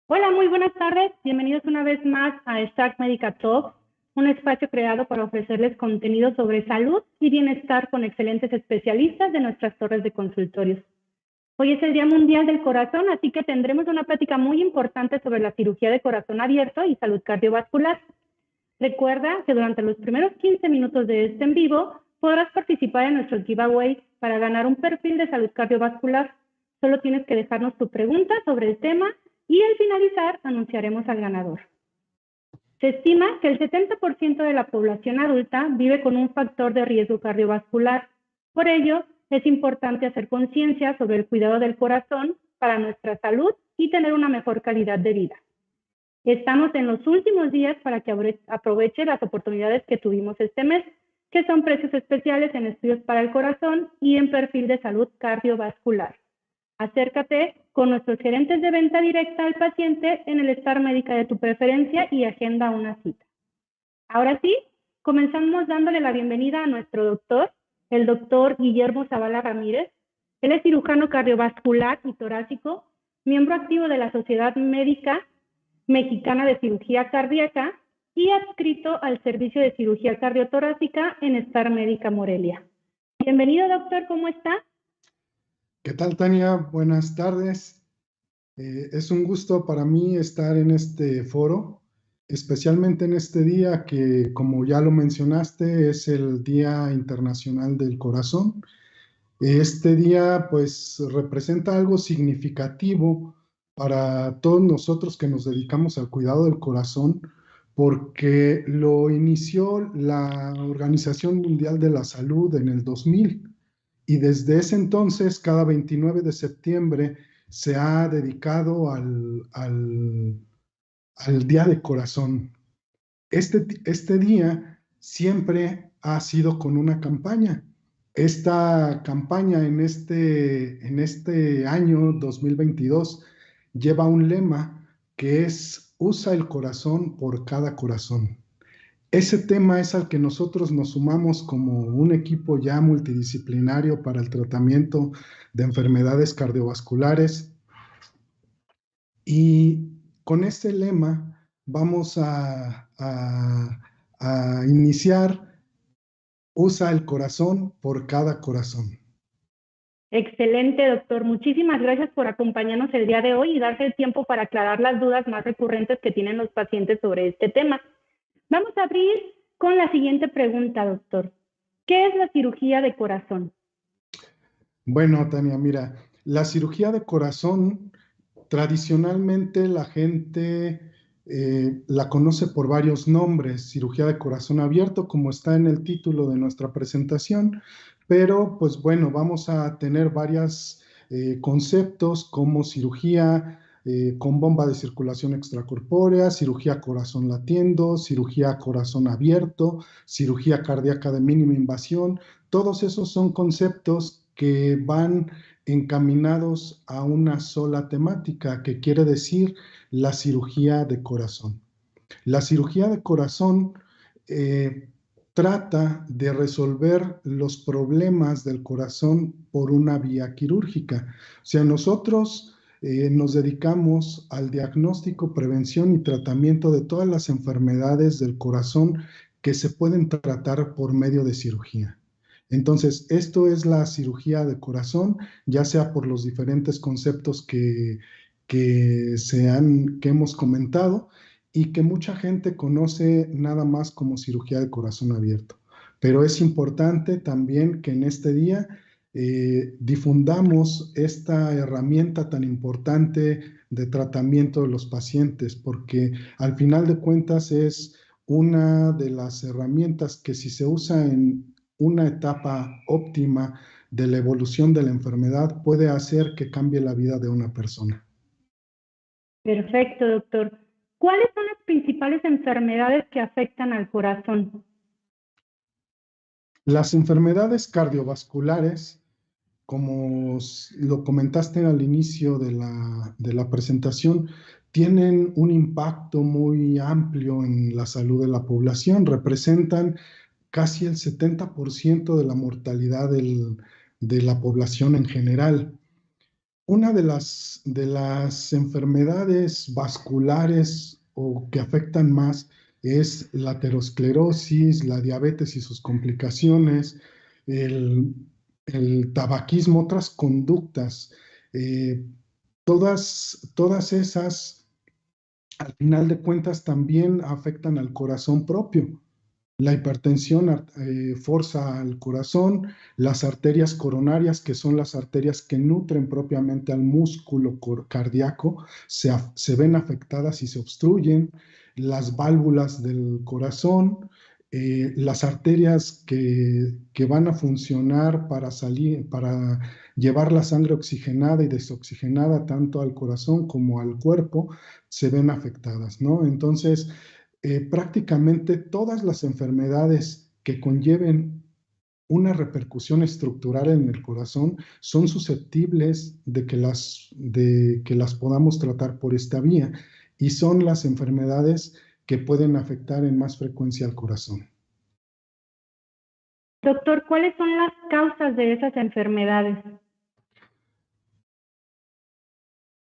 Hola, muy buenas tardes. Bienvenidos una vez más a Stark Medical Talk, un espacio creado para ofrecerles contenido sobre salud y bienestar con excelentes especialistas de nuestras torres de consultorios. Hoy es el Día Mundial del Corazón, así que tendremos una plática muy importante sobre la cirugía de corazón abierto y salud cardiovascular. Recuerda que durante los primeros 15 minutos de este en vivo podrás participar en nuestro giveaway para ganar un perfil de salud cardiovascular. Solo tienes que dejarnos tu pregunta sobre el tema y al finalizar anunciaremos al ganador. Se estima que el 70% de la población adulta vive con un factor de riesgo cardiovascular. Por ello, es importante hacer conciencia sobre el cuidado del corazón para nuestra salud y tener una mejor calidad de vida. Estamos en los últimos días para que aproveche las oportunidades que tuvimos este mes, que son precios especiales en estudios para el corazón y en perfil de salud cardiovascular. Acércate con nuestros gerentes de venta directa al paciente en el Star Médica de tu preferencia y agenda una cita. Ahora sí, comenzamos dándole la bienvenida a nuestro doctor, el doctor Guillermo Zavala Ramírez. Él es cirujano cardiovascular y torácico, miembro activo de la Sociedad Médica Mexicana de Cirugía Cardíaca y adscrito al Servicio de Cirugía Cardiotorácica en Star Médica Morelia. Bienvenido, doctor, ¿cómo está? ¿Qué tal, Tania? Buenas tardes. Es un gusto para mí estar en este foro, especialmente en este día que, como ya lo mencionaste, es el Día Internacional del Corazón. Este día, pues, representa algo significativo para todos nosotros que nos dedicamos al cuidado del corazón, porque lo inició la Organización Mundial de la Salud en el 2000. Y desde ese entonces, cada 29 de septiembre, se ha dedicado al Día de Corazón. Este día siempre ha sido con una campaña. Esta campaña en este año 2022 lleva un lema que es "Usa el corazón por cada corazón". Ese tema es al que nosotros nos sumamos como un equipo ya multidisciplinario para el tratamiento de enfermedades cardiovasculares, y con este lema vamos a iniciar "Usa el corazón por cada corazón". Excelente, doctor. Muchísimas gracias por acompañarnos el día de hoy y darse el tiempo para aclarar las dudas más recurrentes que tienen los pacientes sobre este tema. Vamos a abrir con la siguiente pregunta, doctor. ¿Qué es la cirugía de corazón? Bueno, Tania, mira, la cirugía de corazón tradicionalmente la gente la conoce por varios nombres: cirugía de corazón abierto, como está en el título de nuestra presentación, pero pues bueno, vamos a tener varios conceptos como cirugía con bomba de circulación extracorpórea, cirugía corazón latiendo, cirugía corazón abierto, cirugía cardíaca de mínima invasión. Todos esos son conceptos que van encaminados a una sola temática, que quiere decir la cirugía de corazón. La cirugía de corazón eh, trata de resolver los problemas del corazón por una vía quirúrgica. O sea, nosotros nos dedicamos al diagnóstico, prevención y tratamiento de todas las enfermedades del corazón que se pueden tratar por medio de cirugía. Entonces, esto es la cirugía de corazón, ya sea por los diferentes conceptos que hemos comentado, y que mucha gente conoce nada más como cirugía de corazón abierto. Pero es importante también que en este día difundamos esta herramienta tan importante de tratamiento de los pacientes, porque al final de cuentas es una de las herramientas que, si se usa en una etapa óptima de la evolución de la enfermedad, puede hacer que cambie la vida de una persona. Perfecto, doctor. ¿Cuáles son las principales enfermedades que afectan al corazón? Las enfermedades cardiovasculares, como lo comentaste al inicio de la presentación, tienen un impacto muy amplio en la salud de la población. Representan casi el 70% de la mortalidad de la población en general. Una de las enfermedades vasculares o que afectan más es la aterosclerosis, la diabetes y sus complicaciones, el, el tabaquismo, otras conductas. eh, todas esas, al final de cuentas, también afectan al corazón propio. La hipertensión forza al corazón, las arterias coronarias, que son las arterias que nutren propiamente al músculo cardíaco, se ven afectadas y se obstruyen, las válvulas del corazón, las arterias que van a funcionar para salir, para llevar la sangre oxigenada y desoxigenada tanto al corazón como al cuerpo, se ven afectadas, ¿no? Entonces, prácticamente todas las enfermedades que conlleven una repercusión estructural en el corazón son susceptibles de que las podamos tratar por esta vía y son las enfermedades que pueden afectar en más frecuencia al corazón. Doctor, ¿cuáles son las causas de esas enfermedades?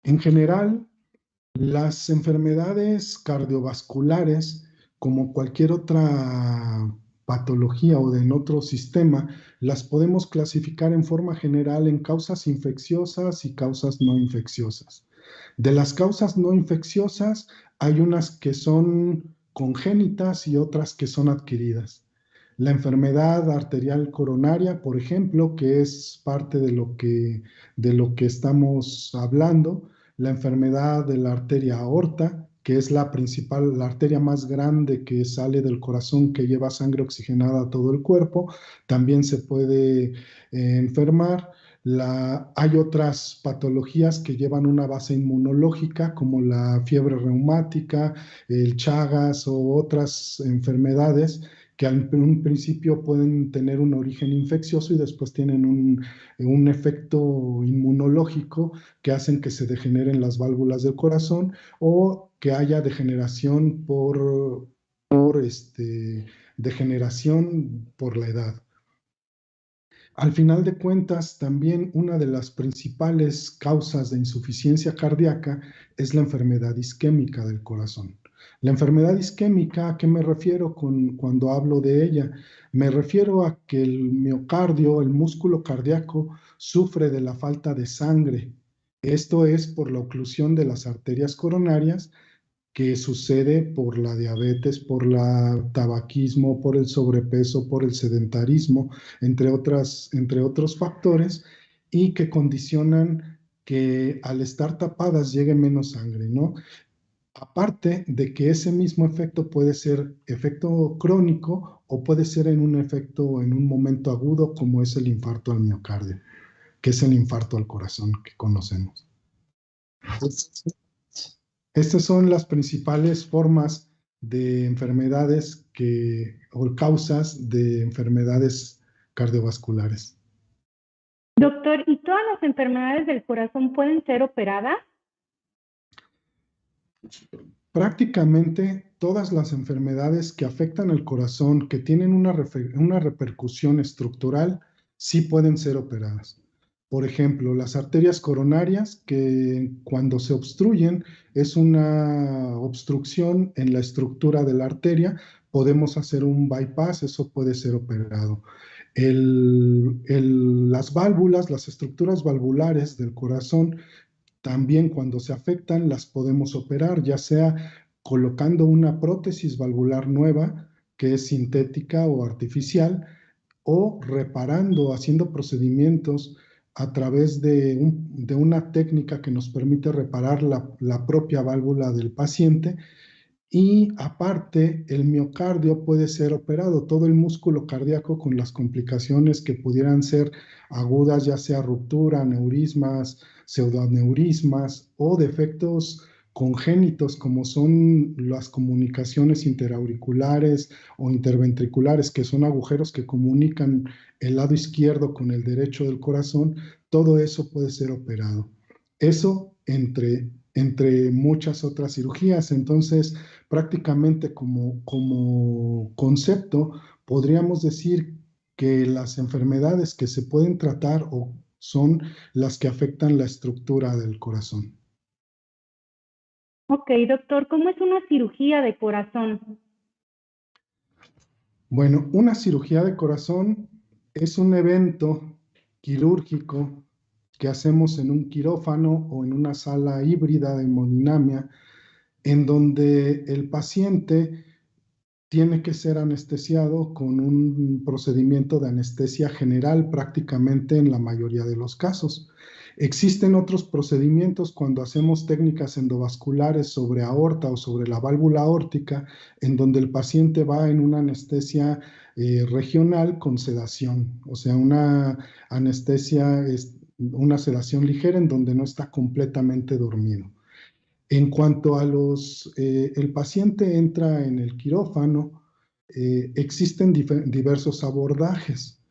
En general, las enfermedades cardiovasculares, como cualquier otra patología o en otro sistema, las podemos clasificar en forma general en causas infecciosas y causas no infecciosas. De las causas no infecciosas, hay unas que son congénitas y otras que son adquiridas. La enfermedad arterial coronaria, por ejemplo, que es parte de lo que estamos hablando, la enfermedad de la arteria aorta, que es la principal, la arteria más grande que sale del corazón, que lleva sangre oxigenada a todo el cuerpo, también se puede enfermar. Hay otras patologías que llevan una base inmunológica, como la fiebre reumática, el Chagas o otras enfermedades que en un principio pueden tener un origen infeccioso y después tienen un efecto inmunológico que hacen que se degeneren las válvulas del corazón o que haya degeneración degeneración por la edad. Al final de cuentas, también una de las principales causas de insuficiencia cardíaca es la enfermedad isquémica del corazón. La enfermedad isquémica, ¿a qué me refiero cuando hablo de ella? Me refiero a que el miocardio, el músculo cardíaco, sufre de la falta de sangre. Esto es por la oclusión de las arterias coronarias que sucede por la diabetes, por el tabaquismo, por el sobrepeso, por el sedentarismo, entre otros factores, y que condicionan que al estar tapadas llegue menos sangre, ¿no? Aparte de que ese mismo efecto puede ser efecto crónico o puede ser en un efecto en un momento agudo, como es el infarto al miocardio, que es el infarto al corazón que conocemos. Estas son las principales formas de enfermedades o causas de enfermedades cardiovasculares. Doctor, ¿y todas las enfermedades del corazón pueden ser operadas? Prácticamente todas las enfermedades que afectan al corazón, que tienen una repercusión estructural, sí pueden ser operadas. Por ejemplo, las arterias coronarias, que cuando se obstruyen es una obstrucción en la estructura de la arteria, podemos hacer un bypass, eso puede ser operado. Las válvulas, las estructuras valvulares del corazón, también cuando se afectan las podemos operar, ya sea colocando una prótesis valvular nueva, que es sintética o artificial, o reparando, haciendo procedimientos a través de una técnica que nos permite reparar la propia válvula del paciente. Y aparte, el miocardio puede ser operado, todo el músculo cardíaco con las complicaciones que pudieran ser agudas, ya sea ruptura, aneurismas, pseudoneurismas o defectos congénitos como son las comunicaciones interauriculares o interventriculares, que son agujeros que comunican el lado izquierdo con el derecho del corazón, todo eso puede ser operado. Eso entre muchas otras cirugías. Entonces, prácticamente como concepto, podríamos decir que las enfermedades que se pueden tratar o son las que afectan la estructura del corazón. Ok, doctor, ¿cómo es una cirugía de corazón? Bueno, una cirugía de corazón es un evento quirúrgico que hacemos en un quirófano o en una sala híbrida de hemodinamia, en donde el paciente tiene que ser anestesiado con un procedimiento de anestesia general prácticamente en la mayoría de los casos. Existen otros procedimientos cuando hacemos técnicas endovasculares sobre aorta o sobre la válvula aórtica, en donde el paciente va en una anestesia regional con sedación, o sea, una anestesia, una sedación ligera en donde no está completamente dormido. En cuanto a el paciente entra en el quirófano, existen diversos abordajes.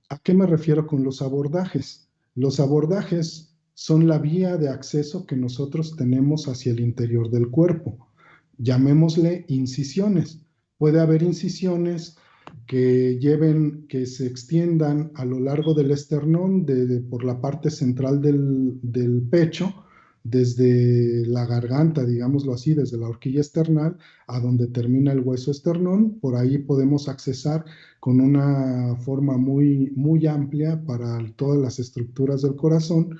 ¿A qué me refiero con los abordajes? Los abordajes son la vía de acceso que nosotros tenemos hacia el interior del cuerpo. Llamémosle incisiones. Puede haber incisiones que se extiendan a lo largo del esternón, por la parte central del pecho, desde la garganta, digámoslo así, desde la horquilla esternal a donde termina el hueso esternón. Por ahí podemos accesar con una forma muy, muy amplia para todas las estructuras del corazón.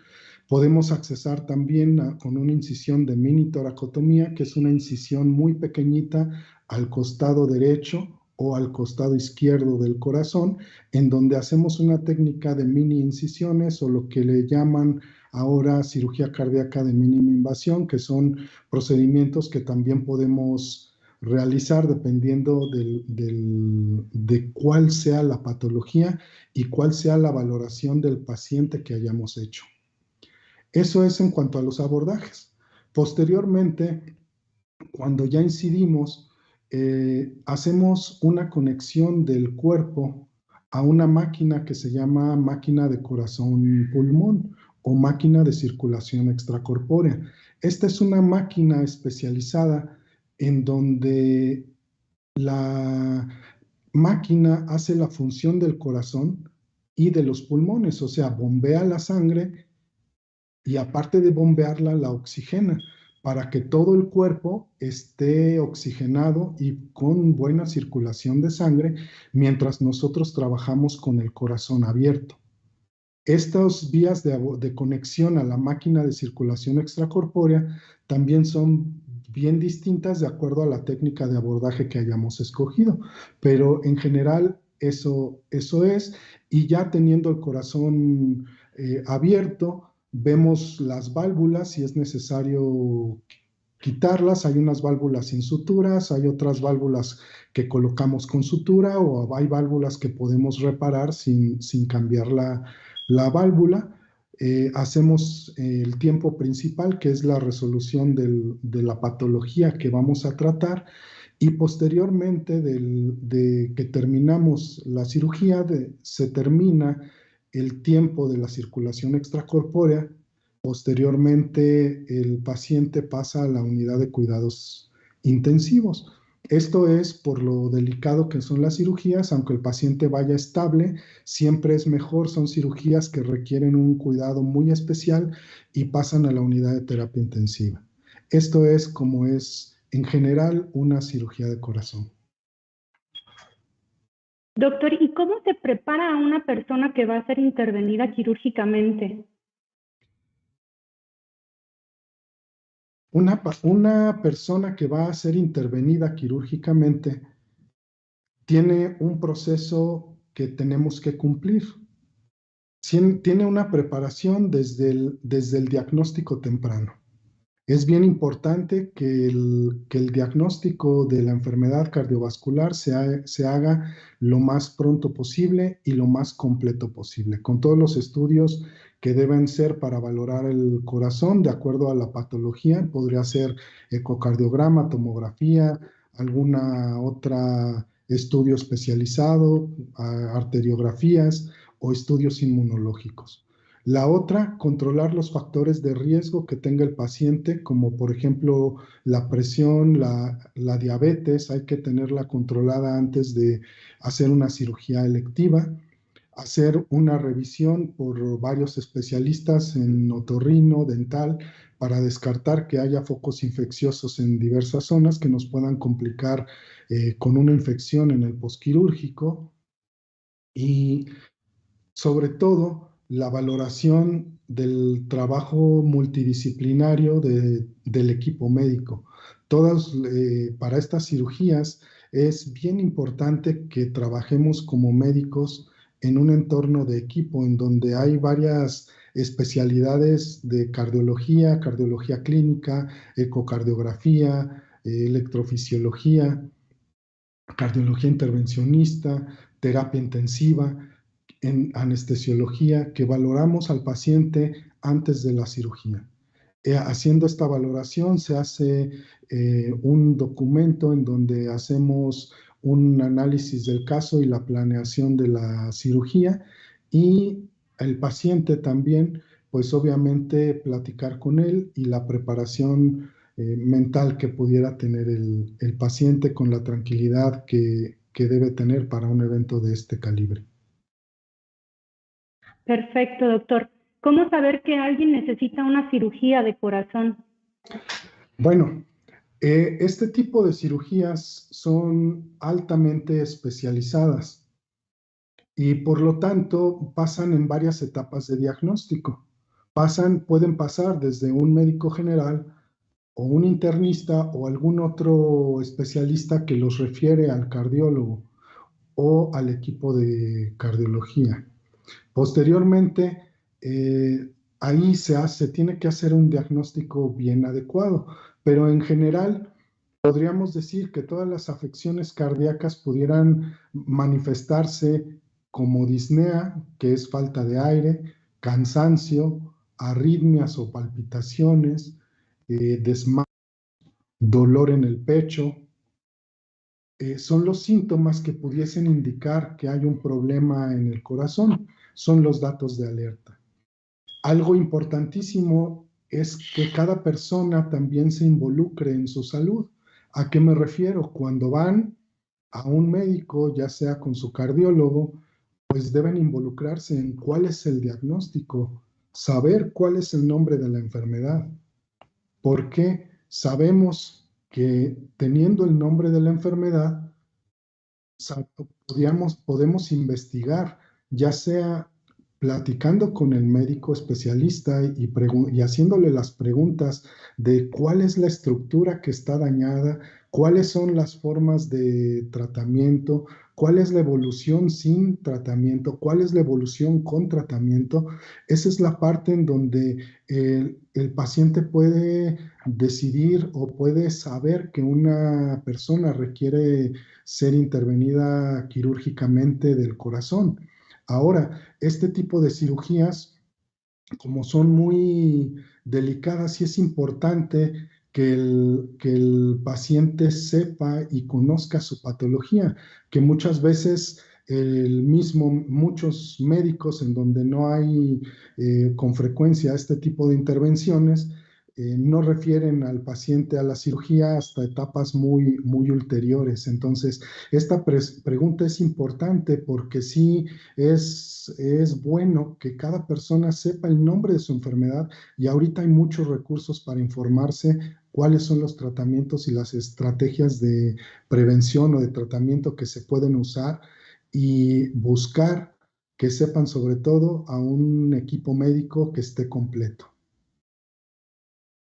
Podemos accesar también con una incisión de mini toracotomía, que es una incisión muy pequeñita al costado derecho o al costado izquierdo del corazón, en donde hacemos una técnica de mini incisiones o lo que le llaman ahora cirugía cardíaca de mínima invasión, que son procedimientos que también podemos realizar dependiendo de cuál sea la patología y cuál sea la valoración del paciente que hayamos hecho. Eso es en cuanto a los abordajes. Posteriormente, cuando ya incidimos, hacemos una conexión del cuerpo a una máquina que se llama máquina de corazón-pulmón o máquina de circulación extracorpórea. Esta es una máquina especializada en donde la máquina hace la función del corazón y de los pulmones, o sea, bombea la sangre y aparte de bombearla, la oxigena para que todo el cuerpo esté oxigenado y con buena circulación de sangre mientras nosotros trabajamos con el corazón abierto. Estas vías de conexión a la máquina de circulación extracorpórea también son bien distintas de acuerdo a la técnica de abordaje que hayamos escogido, pero en general eso es, y ya teniendo el corazón abierto, vemos las válvulas si es necesario quitarlas. Hay unas válvulas sin suturas, hay otras válvulas que colocamos con sutura o hay válvulas que podemos reparar sin cambiar la válvula. Hacemos el tiempo principal, que es la resolución de la patología que vamos a tratar, y posteriormente de que terminamos la cirugía, se termina el tiempo de la circulación extracorpórea. Posteriormente, el paciente pasa a la unidad de cuidados intensivos. Esto es por lo delicado que son las cirugías, aunque el paciente vaya estable, siempre es mejor, son cirugías que requieren un cuidado muy especial y pasan a la unidad de terapia intensiva. Esto es como es en general una cirugía de corazón. Doctor, ¿y cómo se prepara a una persona que va a ser intervenida quirúrgicamente? Una persona que va a ser intervenida quirúrgicamente tiene un proceso que tenemos que cumplir. Tiene una preparación desde el diagnóstico temprano. Es bien importante que el diagnóstico de la enfermedad cardiovascular se haga lo más pronto posible y lo más completo posible, con todos los estudios que deben ser para valorar el corazón de acuerdo a la patología. Podría ser ecocardiograma, tomografía, alguna otra estudio especializado, arteriografías o estudios inmunológicos. La otra, controlar los factores de riesgo que tenga el paciente, como por ejemplo la presión, la diabetes, hay que tenerla controlada antes de hacer una cirugía electiva. hacer una revisión por varios especialistas en otorrino, dental, para descartar que haya focos infecciosos en diversas zonas que nos puedan complicar con una infección en el posquirúrgico y sobre todo la valoración del trabajo multidisciplinario del equipo médico. Para estas cirugías es bien importante que trabajemos como médicos en un entorno de equipo en donde hay varias especialidades de cardiología, cardiología clínica, ecocardiografía, electrofisiología, cardiología intervencionista, terapia intensiva, en anestesiología, que valoramos al paciente antes de la cirugía. Haciendo esta valoración se hace un documento en donde hacemos un análisis del caso y la planeación de la cirugía y el paciente también, pues obviamente platicar con él y la preparación mental que pudiera tener el paciente con la tranquilidad que debe tener para un evento de este calibre. Perfecto, doctor. ¿Cómo saber que alguien necesita una cirugía de corazón? Bueno, este tipo de cirugías son altamente especializadas y por lo tanto pasan en varias etapas de diagnóstico. Pueden pasar desde un médico general o un internista o algún otro especialista que los refiere al cardiólogo o al equipo de cardiología. Posteriormente, ahí tiene que hacer un diagnóstico bien adecuado, pero en general podríamos decir que todas las afecciones cardíacas pudieran manifestarse como disnea, que es falta de aire, cansancio, arritmias o palpitaciones, desmayo, dolor en el pecho. Son los síntomas que pudiesen indicar que hay un problema en el corazón, son los datos de alerta. Algo importantísimo es que cada persona también se involucre en su salud. ¿A qué me refiero? Cuando van a un médico, ya sea con su cardiólogo, pues deben involucrarse en cuál es el diagnóstico, saber cuál es el nombre de la enfermedad, porque sabemos que teniendo el nombre de la enfermedad, podemos investigar, ya sea platicando con el médico especialista y haciéndole las preguntas de cuál es la estructura que está dañada, cuáles son las formas de tratamiento, cuál es la evolución sin tratamiento, cuál es la evolución con tratamiento. Esa es la parte en donde el paciente puede decidir o puede saber que una persona requiere ser intervenida quirúrgicamente del corazón. Ahora, este tipo de cirugías, como son muy delicadas, sí es importante que el paciente sepa y conozca su patología, que muchas veces muchos médicos en donde no hay con frecuencia este tipo de intervenciones, no refieren al paciente a la cirugía hasta etapas muy, muy ulteriores. Entonces, esta pregunta es importante porque sí es bueno que cada persona sepa el nombre de su enfermedad y ahorita hay muchos recursos para informarse cuáles son los tratamientos y las estrategias de prevención o de tratamiento que se pueden usar y buscar que sepan sobre todo a un equipo médico que esté completo.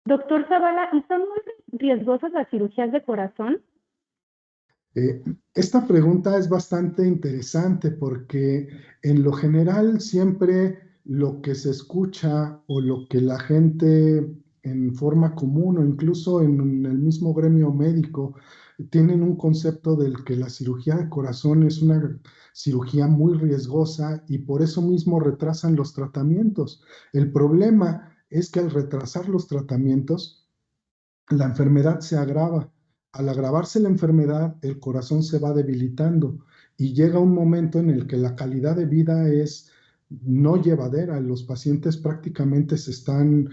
Doctor Zavala, ¿y son muy riesgosas las cirugías de corazón? Esta pregunta es bastante interesante porque en lo general siempre lo que se escucha o lo que la gente en forma común o incluso en el mismo gremio médico tienen un concepto del que la cirugía de corazón es una cirugía muy riesgosa y por eso mismo retrasan los tratamientos. El problema es que al retrasar los tratamientos, la enfermedad se agrava. Al agravarse la enfermedad, el corazón se va debilitando y llega un momento en el que la calidad de vida es no llevadera. Los pacientes prácticamente se están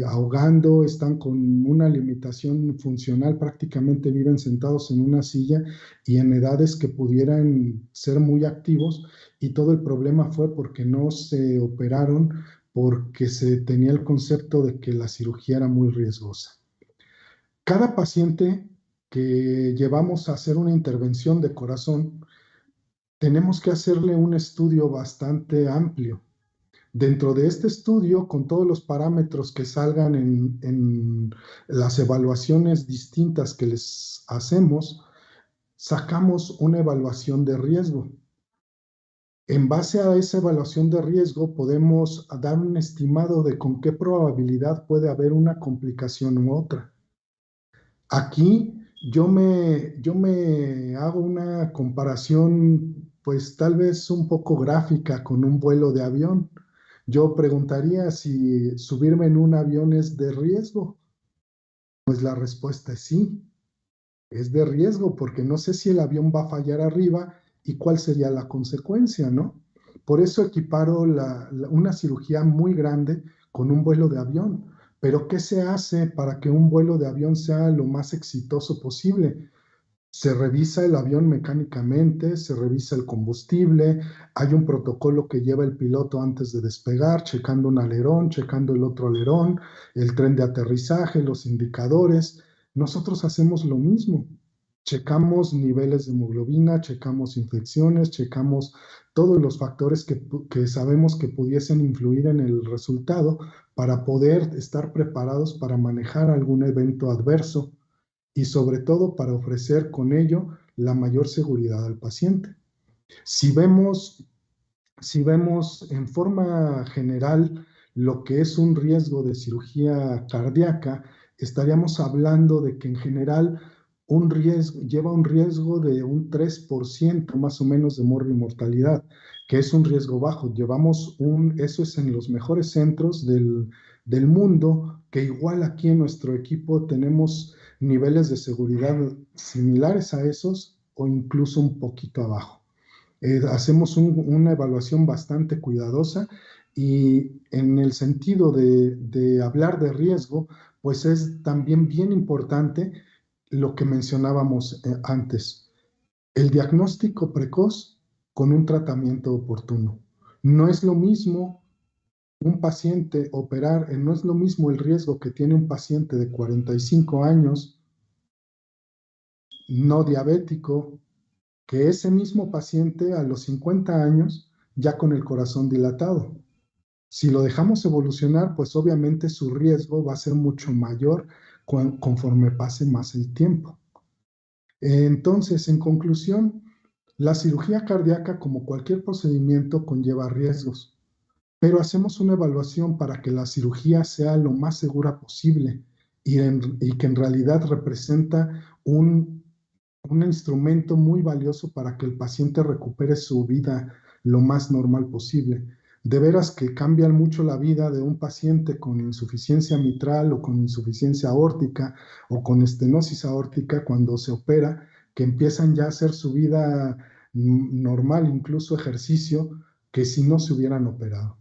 ahogando, están con una limitación funcional, prácticamente viven sentados en una silla y en edades que pudieran ser muy activos y todo el problema fue porque no se operaron, porque se tenía el concepto de que la cirugía era muy riesgosa. Cada paciente que llevamos a hacer una intervención de corazón, tenemos que hacerle un estudio bastante amplio. Dentro de este estudio, con todos los parámetros que salgan en las evaluaciones distintas que les hacemos, sacamos una evaluación de riesgo. En base a esa evaluación de riesgo, podemos dar un estimado de con qué probabilidad puede haber una complicación u otra. Aquí yo me hago una comparación, pues tal vez un poco gráfica con un vuelo de avión. Yo preguntaría si subirme en un avión es de riesgo. Pues la respuesta es sí, es de riesgo porque no sé si el avión va a fallar arriba y cuál sería la consecuencia, ¿no? Por eso equiparo una cirugía muy grande con un vuelo de avión. Pero ¿qué se hace para que un vuelo de avión sea lo más exitoso posible? Se revisa el avión mecánicamente, se revisa el combustible, hay un protocolo que lleva el piloto antes de despegar, checando un alerón, checando el otro alerón, el tren de aterrizaje, los indicadores. Nosotros hacemos lo mismo. Checamos niveles de hemoglobina, checamos infecciones, checamos todos los factores que sabemos que pudiesen influir en el resultado para poder estar preparados para manejar algún evento adverso y sobre todo para ofrecer con ello la mayor seguridad al paciente. Si vemos, si vemos en forma general lo que es un riesgo de cirugía cardíaca, estaríamos hablando de que en general lleva un riesgo de un 3% más o menos de mortalidad, que es un riesgo bajo. Eso es en los mejores centros del mundo, que igual aquí en nuestro equipo tenemos niveles de seguridad similares a esos o incluso un poquito abajo. Hacemos una evaluación bastante cuidadosa y en el sentido de hablar de riesgo, pues es también bien importante lo que mencionábamos antes, el diagnóstico precoz con un tratamiento oportuno. No es lo mismo un paciente operar, no es lo mismo el riesgo que tiene un paciente de 45 años no diabético que ese mismo paciente a los 50 años ya con el corazón dilatado. Si lo dejamos evolucionar, pues obviamente su riesgo va a ser mucho mayor conforme pase más el tiempo. Entonces, en conclusión, la cirugía cardíaca, como cualquier procedimiento, conlleva riesgos, pero hacemos una evaluación para que la cirugía sea lo más segura posible y que en realidad representa un instrumento muy valioso para que el paciente recupere su vida lo más normal posible. De veras que cambian mucho la vida de un paciente con insuficiencia mitral o con insuficiencia aórtica o con estenosis aórtica cuando se opera, que empiezan ya a hacer su vida normal, incluso ejercicio, que si no se hubieran operado.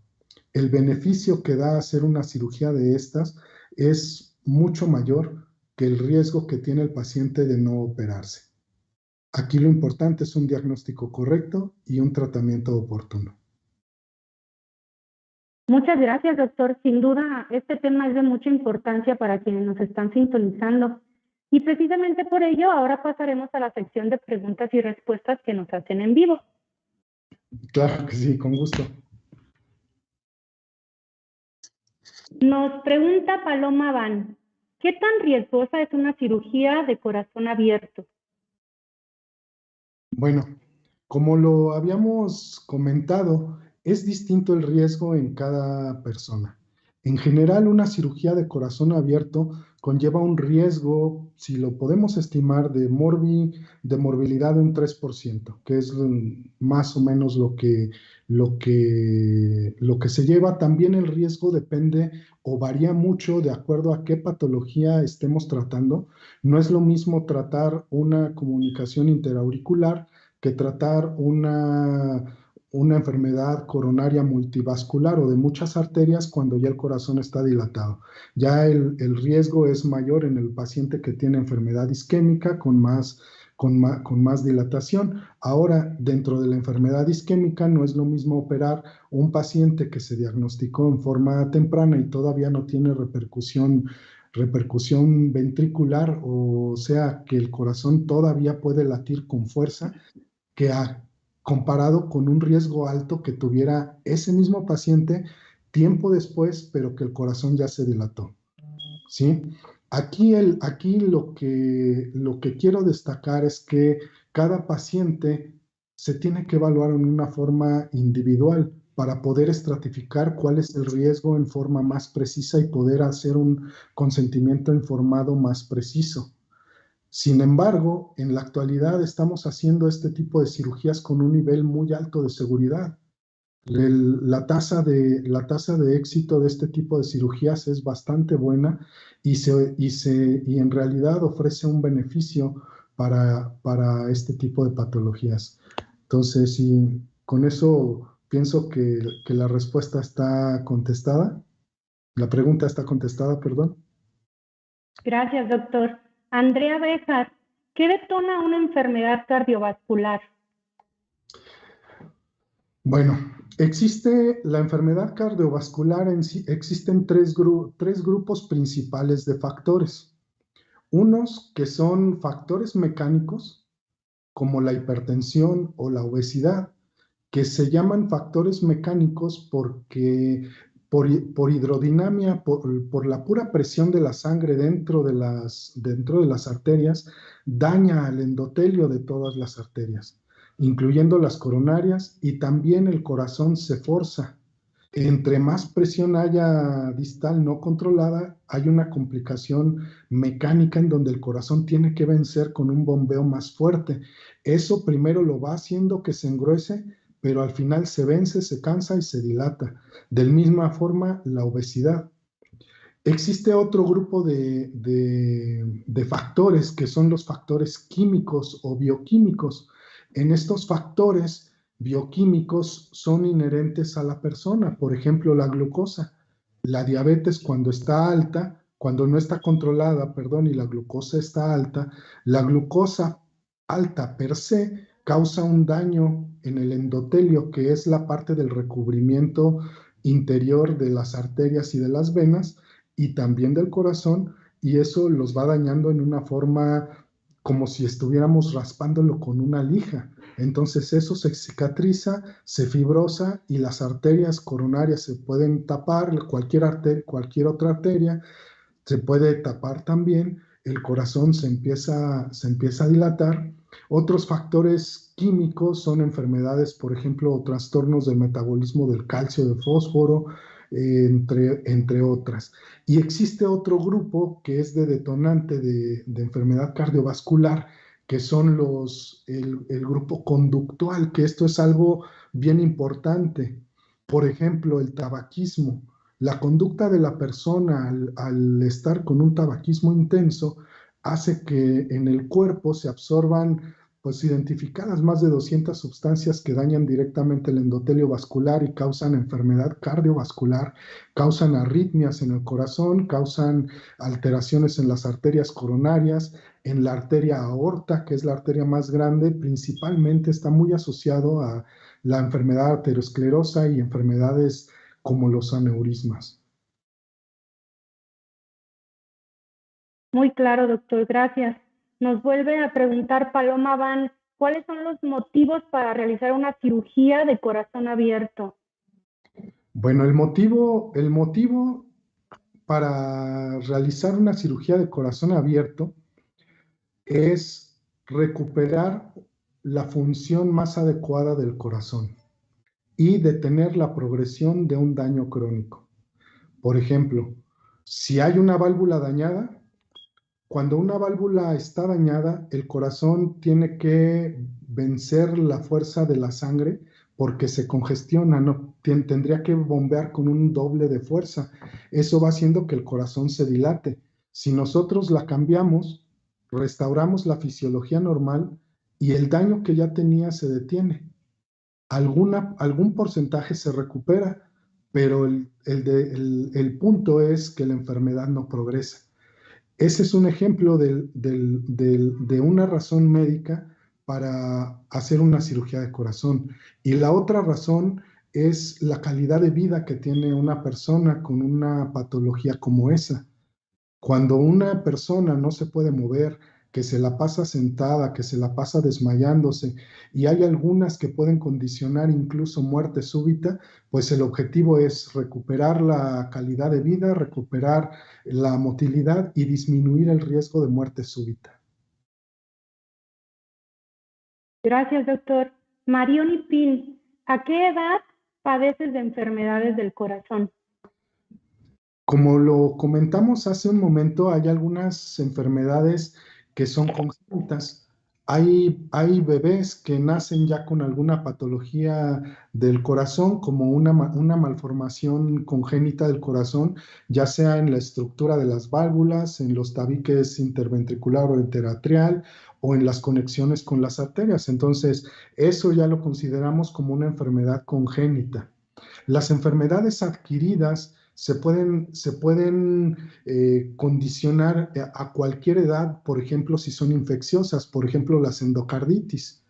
El beneficio que da hacer una cirugía de estas es mucho mayor que el riesgo que tiene el paciente de no operarse. Aquí lo importante es un diagnóstico correcto y un tratamiento oportuno. Muchas gracias, doctor. Sin duda, este tema es de mucha importancia para quienes nos están sintonizando. Y precisamente por ello, ahora pasaremos a la sección de preguntas y respuestas que nos hacen en vivo. Claro que sí, con gusto. Nos pregunta Paloma Van, ¿qué tan riesgosa es una cirugía de corazón abierto? Bueno, como lo habíamos comentado, es distinto el riesgo en cada persona. En general, una cirugía de corazón abierto conlleva un riesgo, si lo podemos estimar, de morbilidad de un 3%, que es más o menos lo que se lleva. También el riesgo depende o varía mucho de acuerdo a qué patología estemos tratando. No es lo mismo tratar una comunicación interauricular que tratar una enfermedad coronaria multivascular o de muchas arterias cuando ya el corazón está dilatado. Ya el riesgo es mayor en el paciente que tiene enfermedad isquémica con con más dilatación. Ahora, dentro de la enfermedad isquémica, no es lo mismo operar un paciente que se diagnosticó en forma temprana y todavía no tiene repercusión ventricular, o sea, que el corazón todavía puede latir con fuerza, que comparado con un riesgo alto que tuviera ese mismo paciente tiempo después, pero que el corazón ya se dilató. ¿Sí? Aquí lo que quiero destacar es que cada paciente se tiene que evaluar en una forma individual para poder estratificar cuál es el riesgo en forma más precisa y poder hacer un consentimiento informado más preciso. Sin embargo, en la actualidad estamos haciendo este tipo de cirugías con un nivel muy alto de seguridad. La tasa de éxito de este tipo de cirugías es bastante buena y en realidad ofrece un beneficio para este tipo de patologías. Entonces, sí, con eso pienso que la respuesta está contestada. La pregunta está contestada, perdón. Gracias, doctor. Andrea Bejar, ¿qué detona una enfermedad cardiovascular? Bueno, existe la enfermedad cardiovascular en sí, existen tres grupos principales de factores. Unos que son factores mecánicos, como la hipertensión o la obesidad, que se llaman factores mecánicos porque por hidrodinamia, por la pura presión de la sangre dentro de las arterias, daña al endotelio de todas las arterias, incluyendo las coronarias, y también el corazón se forza. Entre más presión haya distal no controlada, hay una complicación mecánica en donde el corazón tiene que vencer con un bombeo más fuerte. Eso primero lo va haciendo que se engruese, pero al final se vence, se cansa y se dilata. De la misma forma, la obesidad. Existe otro grupo de factores que son los factores químicos o bioquímicos. En estos factores bioquímicos son inherentes a la persona, por ejemplo, la glucosa. La diabetes cuando está alta, cuando no está controlada, perdón, y la glucosa está alta, la glucosa alta per se causa un daño en el endotelio, que es la parte del recubrimiento interior de las arterias y de las venas, y también del corazón, y eso los va dañando en una forma como si estuviéramos raspándolo con una lija. Entonces eso se cicatriza, se fibrosa y las arterias coronarias se pueden tapar, cualquier otra arteria se puede tapar también, el corazón se empieza a dilatar. Otros factores químicos son enfermedades, por ejemplo, trastornos del metabolismo del calcio, de fósforo, entre otras. Y existe otro grupo que es de detonante de enfermedad cardiovascular, que son el grupo conductual, que esto es algo bien importante. Por ejemplo, el tabaquismo. La conducta de la persona al estar con un tabaquismo intenso hace que en el cuerpo se absorban, pues identificadas más de 200 sustancias que dañan directamente el endotelio vascular y causan enfermedad cardiovascular, causan arritmias en el corazón, causan alteraciones en las arterias coronarias, en la arteria aorta, que es la arteria más grande, principalmente está muy asociado a la enfermedad arteriosclerosa y enfermedades como los aneurismas. Muy claro, doctor, gracias. Nos vuelve a preguntar Paloma Van, ¿cuáles son los motivos para realizar una cirugía de corazón abierto? Bueno, el motivo para realizar una cirugía de corazón abierto es recuperar la función más adecuada del corazón y detener la progresión de un daño crónico. Por ejemplo, si hay una válvula dañada, cuando una válvula está dañada, el corazón tiene que vencer la fuerza de la sangre porque se congestiona, no tendría que bombear con un doble de fuerza. Eso va haciendo que el corazón se dilate. Si nosotros la cambiamos, restauramos la fisiología normal y el daño que ya tenía se detiene. Algún porcentaje se recupera, pero el punto es que la enfermedad no progresa. Ese es un ejemplo de una razón médica para hacer una cirugía de corazón. Y la otra razón es la calidad de vida que tiene una persona con una patología como esa. Cuando una persona no se puede mover, que se la pasa sentada, que se la pasa desmayándose, y hay algunas que pueden condicionar incluso muerte súbita, pues el objetivo es recuperar la calidad de vida, recuperar la motilidad y disminuir el riesgo de muerte súbita. Gracias, doctor. Marioni Pin, ¿a qué edad padeces de enfermedades del corazón? Como lo comentamos hace un momento, hay algunas enfermedades que son congénitas. Hay bebés que nacen ya con alguna patología del corazón, como una malformación congénita del corazón, ya sea en la estructura de las válvulas, en los tabiques interventricular o interatrial o en las conexiones con las arterias. Entonces, eso ya lo consideramos como una enfermedad congénita. Las enfermedades adquiridas se pueden condicionar a cualquier edad, por ejemplo, si son infecciosas, por ejemplo, las endocarditis.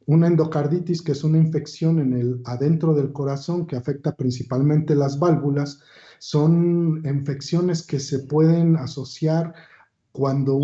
Una endocarditis, que es una infección adentro del corazón que afecta principalmente las válvulas, son infecciones que se pueden asociar cuando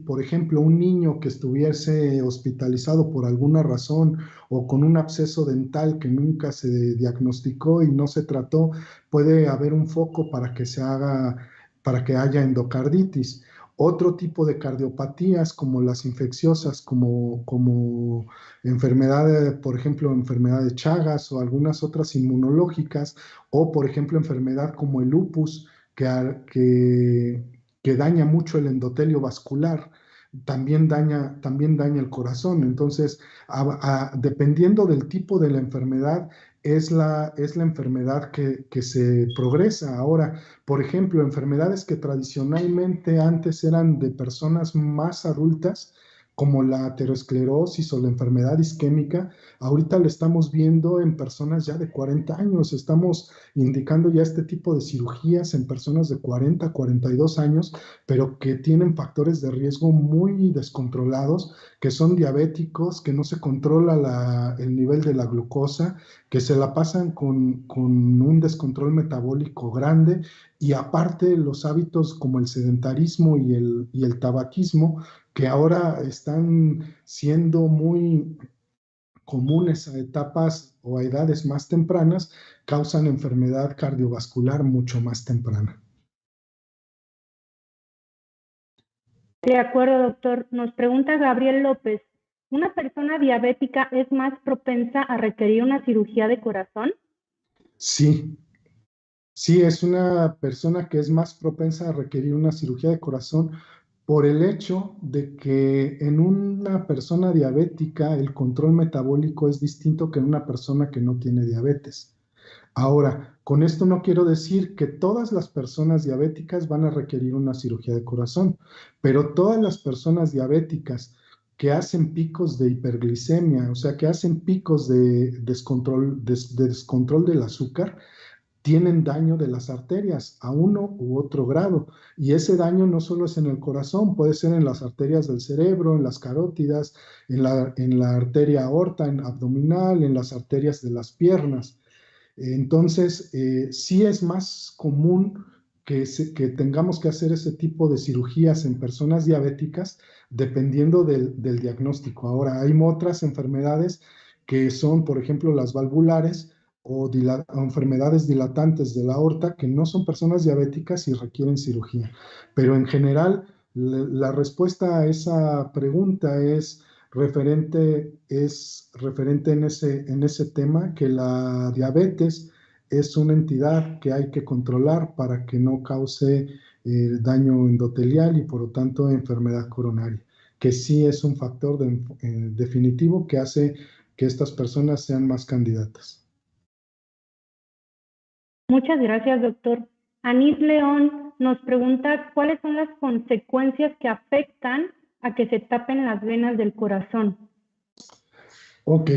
por ejemplo, un niño que estuviese hospitalizado por alguna razón o con un absceso dental que nunca se diagnosticó y no se trató, puede haber un foco para que haya endocarditis. Otro tipo de cardiopatías, como las infecciosas, como enfermedad, por ejemplo, enfermedad de Chagas o algunas otras inmunológicas, o por ejemplo, enfermedad como el lupus, que daña mucho el endotelio vascular, también daña el corazón. Entonces, dependiendo del tipo de la enfermedad, es la enfermedad que se progresa. Ahora, por ejemplo, enfermedades que tradicionalmente antes eran de personas más adultas, como la aterosclerosis o la enfermedad isquémica, ahorita lo estamos viendo en personas ya de 40 años. Estamos indicando ya este tipo de cirugías en personas de 40, 42 años, pero que tienen factores de riesgo muy descontrolados, que son diabéticos, que no se controla el nivel de la glucosa, que se la pasan con un descontrol metabólico grande, y aparte los hábitos como el sedentarismo y el tabaquismo, que ahora están siendo muy comunes a etapas o a edades más tempranas, causan enfermedad cardiovascular mucho más temprana. De acuerdo, doctor. Nos pregunta Gabriel López, ¿una persona diabética es más propensa a requerir una cirugía de corazón? Sí, sí, es una persona que es más propensa a requerir una cirugía de corazón por el hecho de que en una persona diabética el control metabólico es distinto que en una persona que no tiene diabetes. Ahora, con esto no quiero decir que todas las personas diabéticas van a requerir una cirugía de corazón, pero todas las personas diabéticas que hacen picos de hiperglicemia, o sea, que hacen picos de descontrol del azúcar, tienen daño de las arterias a uno u otro grado. Y ese daño no solo es en el corazón, puede ser en las arterias del cerebro, en las carótidas, en la arteria aorta, en abdominal, en las arterias de las piernas. Entonces, sí es más común que tengamos que hacer ese tipo de cirugías en personas diabéticas dependiendo del diagnóstico. Ahora, hay otras enfermedades que son, por ejemplo, las valvulares o enfermedades dilatantes de la aorta, que no son personas diabéticas y requieren cirugía. Pero en general, la respuesta a esa pregunta es referente en ese tema, que la diabetes es una entidad que hay que controlar para que no cause daño endotelial y por lo tanto enfermedad coronaria, que sí es un factor definitivo que hace que estas personas sean más candidatas. Muchas gracias, doctor. Anís León nos pregunta cuáles son las consecuencias que afectan a que se tapen las venas del corazón. Ok,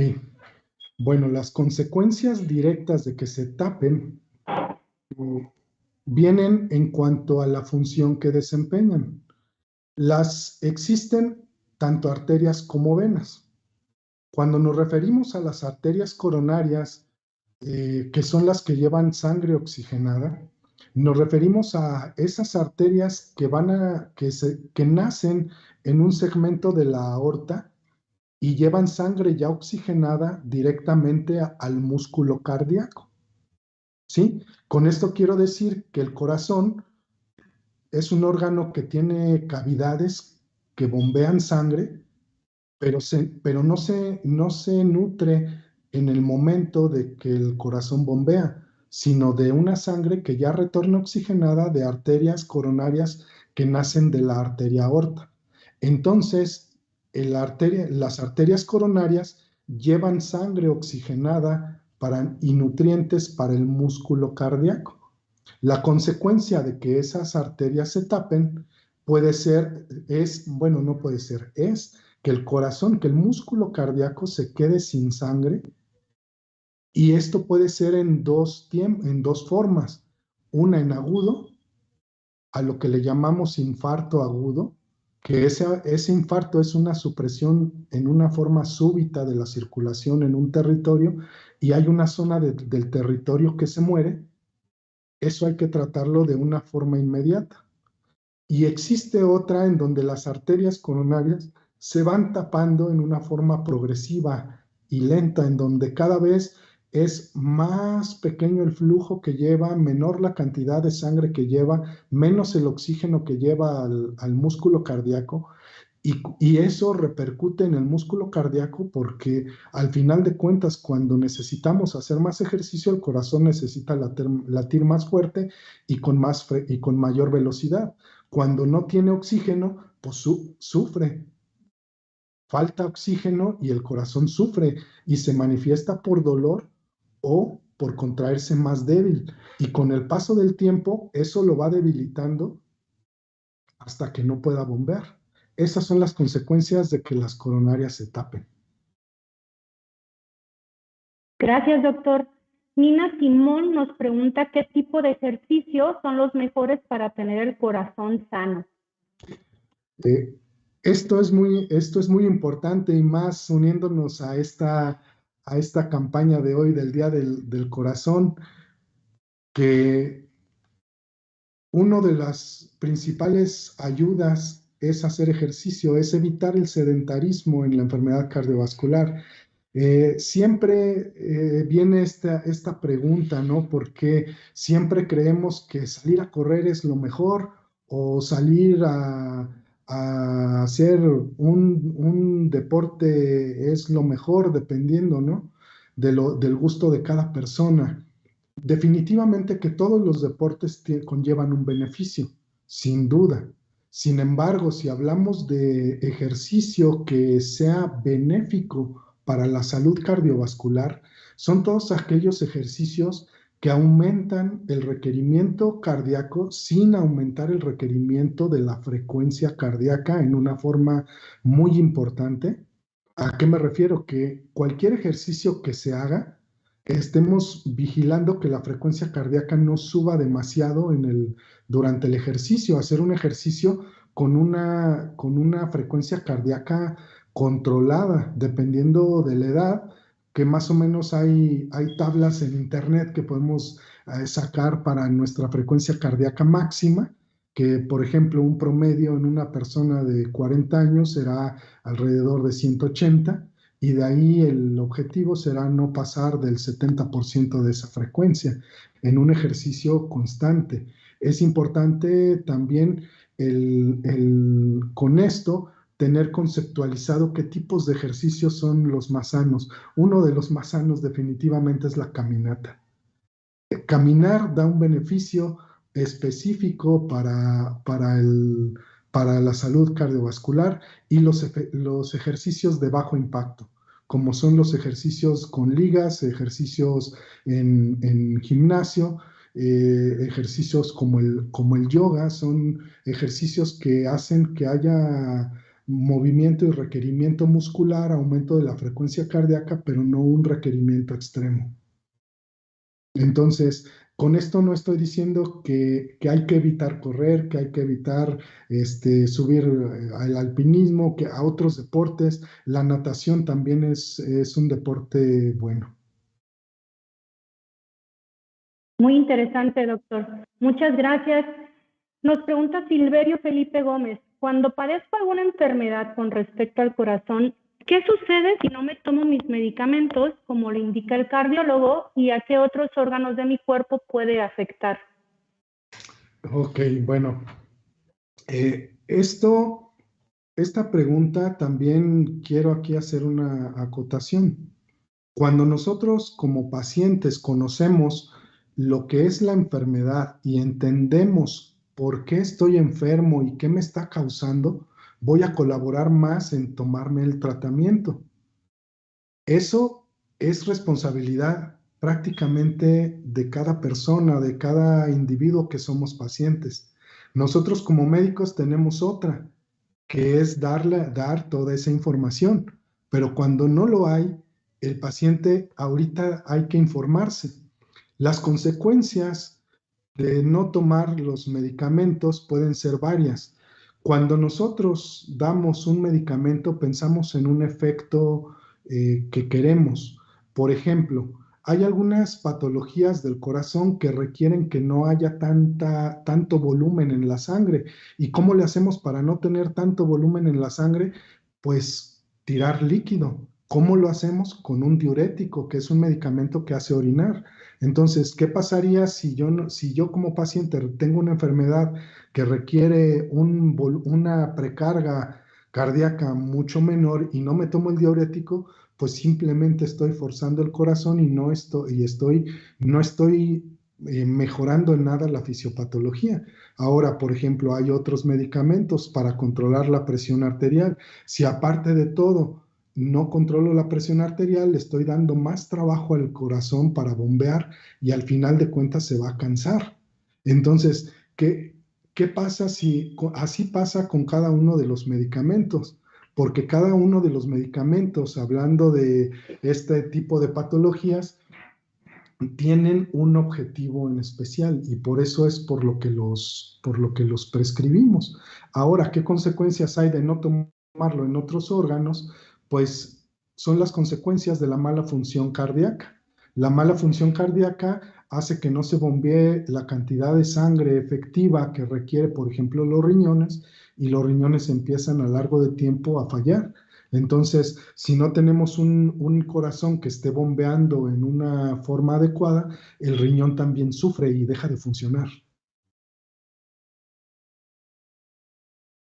bueno, las consecuencias directas de que se tapen vienen en cuanto a la función que desempeñan. Existen tanto arterias como venas. Cuando nos referimos a las arterias coronarias, que son las que llevan sangre oxigenada, nos referimos a esas arterias que nacen en un segmento de la aorta y llevan sangre ya oxigenada directamente al músculo cardíaco. ¿Sí? Con esto quiero decir que el corazón es un órgano que tiene cavidades que bombean sangre, pero no se nutre en el momento de que el corazón bombea, sino de una sangre que ya retorna oxigenada de arterias coronarias que nacen de la arteria aorta. Entonces, las arterias coronarias llevan sangre oxigenada y nutrientes para el músculo cardíaco. La consecuencia de que esas arterias se tapen no puede ser, es que el corazón, que el músculo cardíaco se quede sin sangre, y esto puede ser en dos formas. Una en agudo, a lo que le llamamos infarto agudo, que ese infarto es una supresión en una forma súbita de la circulación en un territorio y hay una zona del territorio que se muere. Eso hay que tratarlo de una forma inmediata. Y existe otra en donde las arterias coronarias se van tapando en una forma progresiva y lenta, en donde cada vez es más pequeño el flujo que lleva, menor la cantidad de sangre que lleva, menos el oxígeno que lleva al músculo cardíaco. Y eso repercute en el músculo cardíaco porque al final de cuentas, cuando necesitamos hacer más ejercicio, el corazón necesita latir más fuerte y con mayor velocidad. Cuando no tiene oxígeno, pues sufre, falta oxígeno y el corazón sufre y se manifiesta por dolor o por contraerse más débil. Y con el paso del tiempo, eso lo va debilitando hasta que no pueda bombear. Esas son las consecuencias de que las coronarias se tapen. Gracias, doctor. Nina Simón nos pregunta qué tipo de ejercicios son los mejores para tener el corazón sano. Esto es muy importante y más uniéndonos a esta campaña de hoy del Día del Corazón, que una de las principales ayudas es hacer ejercicio, es evitar el sedentarismo en la enfermedad cardiovascular. Siempre viene esta pregunta, ¿no? Porque siempre creemos que salir a correr es lo mejor o salir a hacer un deporte es lo mejor, dependiendo, ¿no? Del gusto de cada persona. Definitivamente que todos los deportes conllevan un beneficio, sin duda. Sin embargo, si hablamos de ejercicio que sea benéfico para la salud cardiovascular, son todos aquellos ejercicios que aumentan el requerimiento cardíaco sin aumentar el requerimiento de la frecuencia cardíaca en una forma muy importante. ¿A qué me refiero? Que cualquier ejercicio que se haga, estemos vigilando que la frecuencia cardíaca no suba demasiado durante el ejercicio. Hacer un ejercicio con una frecuencia cardíaca controlada, dependiendo de la edad, que más o menos hay tablas en internet que podemos sacar para nuestra frecuencia cardíaca máxima, que por ejemplo un promedio en una persona de 40 años será alrededor de 180, y de ahí el objetivo será no pasar del 70% de esa frecuencia en un ejercicio constante. Es importante también con esto tener conceptualizado qué tipos de ejercicios son los más sanos. Uno de los más sanos definitivamente es la caminata. Caminar da un beneficio específico para la salud cardiovascular y los ejercicios de bajo impacto, como son los ejercicios con ligas, ejercicios en gimnasio, ejercicios como el yoga, son ejercicios que hacen que haya movimiento y requerimiento muscular, aumento de la frecuencia cardíaca, pero no un requerimiento extremo. Entonces, Con esto no estoy diciendo que hay que evitar correr, que hay que evitar subir al alpinismo, que a otros deportes. La natación también es un deporte bueno. Muy interesante, doctor. Muchas gracias. Nos pregunta Silverio Felipe Gómez, cuando padezco alguna enfermedad con respecto al corazón, ¿qué sucede si no me tomo mis medicamentos, como le indica el cardiólogo, y a qué otros órganos de mi cuerpo puede afectar? Ok, bueno, esta pregunta también quiero aquí hacer una acotación. Cuando nosotros como pacientes conocemos lo que es la enfermedad y entendemos por qué estoy enfermo y qué me está causando, voy a colaborar más en tomarme el tratamiento. Eso es responsabilidad prácticamente de cada persona, de cada individuo que somos pacientes. Nosotros como médicos tenemos otra, que es dar toda esa información. Pero cuando no lo hay, el paciente ahorita hay que informarse. Las consecuencias de no tomar los medicamentos pueden ser varias. Cuando nosotros damos un medicamento, pensamos en un efecto que queremos. Por ejemplo, hay algunas patologías del corazón que requieren que no haya tanto volumen en la sangre. ¿Y cómo le hacemos para no tener tanto volumen en la sangre? Pues tirar líquido. ¿Cómo lo hacemos? Con un diurético, que es un medicamento que hace orinar. Entonces, ¿qué pasaría si yo como paciente tengo una enfermedad que requiere una precarga cardíaca mucho menor y no me tomo el diurético? Pues simplemente estoy forzando el corazón y no estoy mejorando en nada la fisiopatología. Ahora, por ejemplo, hay otros medicamentos para controlar la presión arterial. Si aparte de todo no controlo la presión arterial, le estoy dando más trabajo al corazón para bombear y al final de cuentas se va a cansar. Entonces, ¿qué pasa si así pasa con cada uno de los medicamentos? Porque cada uno de los medicamentos, hablando de este tipo de patologías, tienen un objetivo en especial y por eso es por lo que los prescribimos. Ahora, ¿qué consecuencias hay de no tomarlo en otros órganos? Pues son las consecuencias de la mala función cardíaca. La mala función cardíaca hace que no se bombee la cantidad de sangre efectiva que requiere, por ejemplo, los riñones, y los riñones empiezan a largo de tiempo a fallar. Entonces, si no tenemos un corazón que esté bombeando en una forma adecuada, el riñón también sufre y deja de funcionar.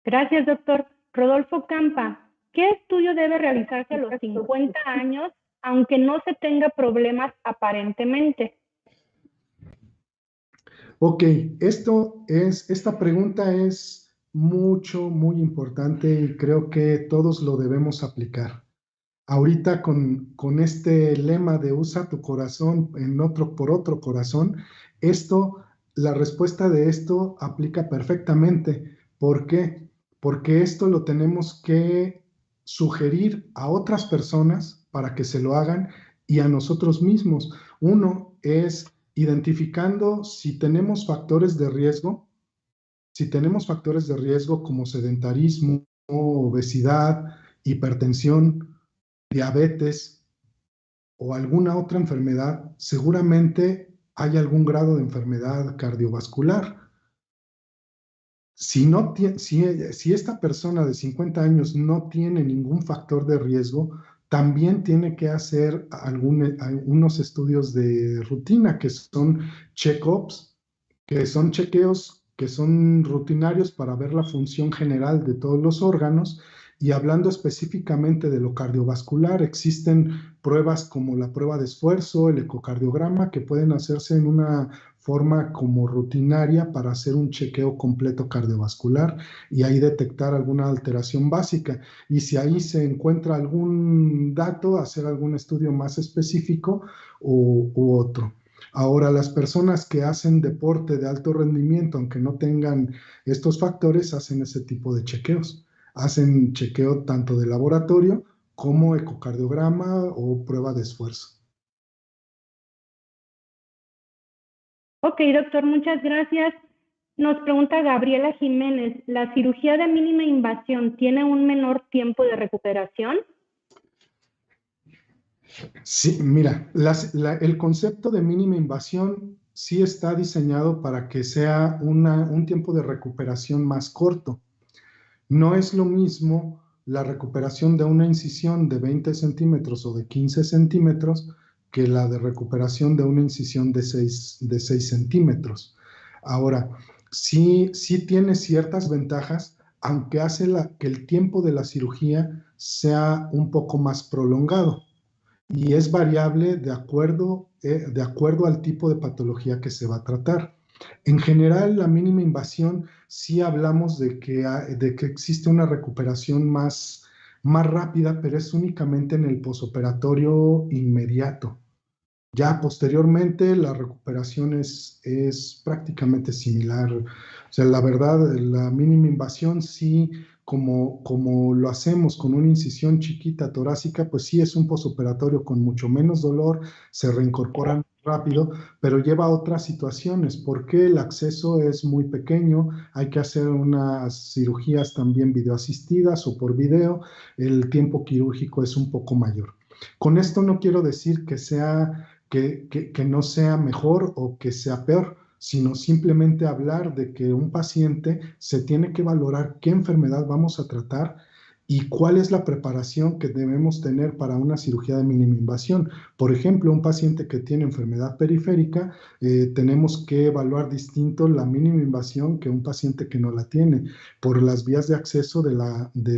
Gracias, doctor. Rodolfo Campa, ¿qué estudio debe realizarse a los 50 años, aunque no se tenga problemas aparentemente? Ok, esta pregunta es muy importante y creo que todos lo debemos aplicar. Ahorita con este lema de usa tu corazón por otro corazón, esto, la respuesta de esto aplica perfectamente. ¿Por qué? Porque esto lo tenemos que sugerir a otras personas para que se lo hagan y a nosotros mismos. Uno es identificando si tenemos factores de riesgo, como sedentarismo, obesidad, hipertensión, diabetes o alguna otra enfermedad, seguramente hay algún grado de enfermedad cardiovascular. Si esta persona de 50 años no tiene ningún factor de riesgo, también tiene que hacer algunos estudios de rutina, que son check-ups, que son chequeos que son rutinarios para ver la función general de todos los órganos. Y hablando específicamente de lo cardiovascular, existen pruebas como la prueba de esfuerzo, el ecocardiograma, que pueden hacerse en una forma como rutinaria para hacer un chequeo completo cardiovascular y ahí detectar alguna alteración básica. Y si ahí se encuentra algún dato, hacer algún estudio más específico u otro. Ahora, las personas que hacen deporte de alto rendimiento, aunque no tengan estos factores, hacen ese tipo de chequeos. Hacen chequeo tanto de laboratorio como ecocardiograma o prueba de esfuerzo. Ok, doctor, muchas gracias. Nos pregunta Gabriela Jiménez, ¿la cirugía de mínima invasión tiene un menor tiempo de recuperación? Sí, mira, el concepto de mínima invasión sí está diseñado para que sea un tiempo de recuperación más corto. No es lo mismo la recuperación de una incisión de 20 centímetros o de 15 centímetros que la de recuperación de una incisión de 6 centímetros. Ahora, sí tiene ciertas ventajas, aunque hace que el tiempo de la cirugía sea un poco más prolongado y es variable de acuerdo al tipo de patología que se va a tratar. En general, la mínima invasión, sí hablamos de que existe una recuperación más rápida, pero es únicamente en el posoperatorio inmediato. Ya posteriormente la recuperación es prácticamente similar. O sea, la verdad, la mínima invasión sí, como lo hacemos con una incisión chiquita torácica, pues sí es un posoperatorio con mucho menos dolor, se reincorporan rápido, pero lleva a otras situaciones porque el acceso es muy pequeño, hay que hacer unas cirugías también videoasistidas o por video, el tiempo quirúrgico es un poco mayor. Con esto no quiero decir que no sea mejor o que sea peor, sino simplemente hablar de que un paciente se tiene que valorar qué enfermedad vamos a tratar y cuál es la preparación que debemos tener para una cirugía de mínima invasión. Por ejemplo, un paciente que tiene enfermedad periférica, tenemos que evaluar distinto la mínima invasión que un paciente que no la tiene, por las vías de acceso de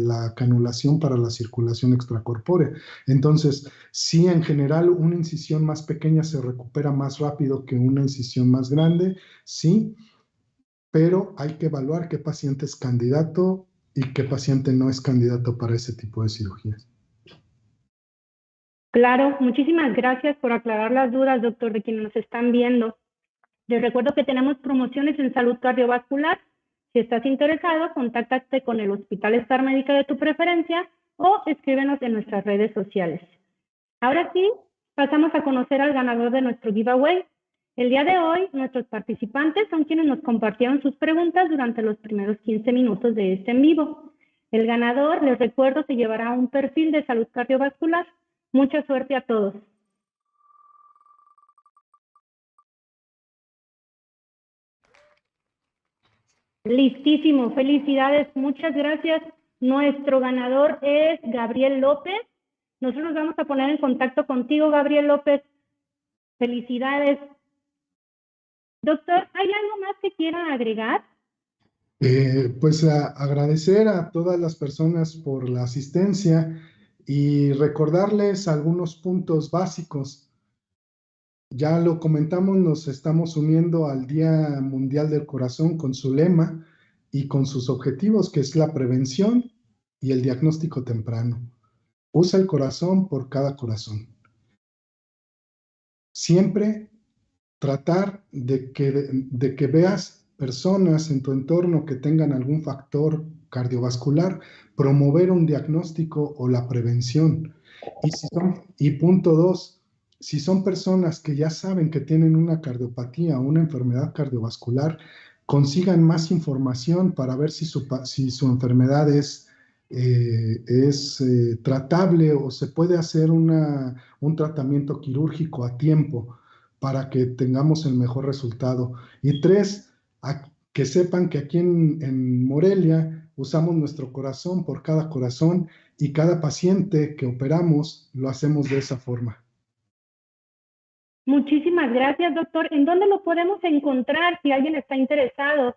la canulación para la circulación extracorpórea. Entonces, sí, en general, una incisión más pequeña se recupera más rápido que una incisión más grande, sí, pero hay que evaluar qué paciente es candidato y qué paciente no es candidato para ese tipo de cirugías. Claro, muchísimas gracias por aclarar las dudas, doctor, de quienes nos están viendo. Les recuerdo que tenemos promociones en salud cardiovascular. Si estás interesado, contáctate con el Hospital Star Médica de tu preferencia o escríbenos en nuestras redes sociales. Ahora sí, pasamos a conocer al ganador de nuestro giveaway. El día de hoy, nuestros participantes son quienes nos compartieron sus preguntas durante los primeros 15 minutos de este en vivo. El ganador, les recuerdo, se llevará un perfil de salud cardiovascular. Mucha suerte a todos. Listísimo, felicidades, muchas gracias. Nuestro ganador es Gabriel López. Nosotros vamos a poner en contacto contigo, Gabriel López. Felicidades. Doctor, ¿hay algo más que quiera agregar? Pues agradecer a todas las personas por la asistencia y recordarles algunos puntos básicos. Ya lo comentamos, nos estamos uniendo al Día Mundial del Corazón con su lema y con sus objetivos, que es la prevención y el diagnóstico temprano. Usa el corazón por cada corazón. Siempre tratar de que veas personas en tu entorno que tengan algún factor cardiovascular, promover un diagnóstico o la prevención. Y punto dos, si son personas que ya saben que tienen una cardiopatía o una enfermedad cardiovascular, consigan más información para ver si su enfermedad es tratable o se puede hacer un tratamiento quirúrgico a tiempo para que tengamos el mejor resultado. Y tres, que sepan que aquí en Morelia usamos nuestro corazón por cada corazón y cada paciente que operamos lo hacemos de esa forma. Muchísimas gracias, doctor. ¿En dónde lo podemos encontrar si alguien está interesado?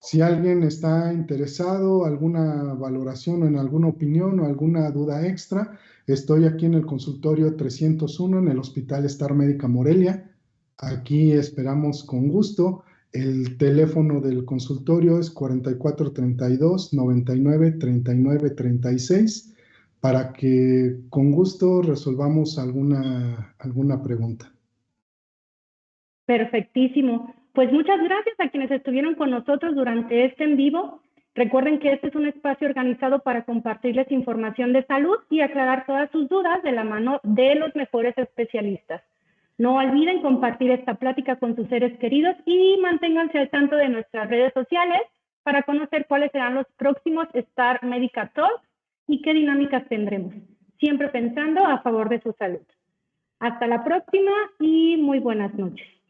Si alguien está interesado, alguna valoración o en alguna opinión o alguna duda extra, estoy aquí en el consultorio 301 en el Hospital Star Médica Morelia. Aquí esperamos con gusto. El teléfono del consultorio es 4432 99 39 36 para que con gusto resolvamos alguna pregunta. Perfectísimo. Pues muchas gracias a quienes estuvieron con nosotros durante este en vivo. Recuerden que este es un espacio organizado para compartirles información de salud y aclarar todas sus dudas de la mano de los mejores especialistas. No olviden compartir esta plática con sus seres queridos y manténganse al tanto de nuestras redes sociales para conocer cuáles serán los próximos Star Medica Talks y qué dinámicas tendremos, siempre pensando a favor de su salud. Hasta la próxima y muy buenas noches.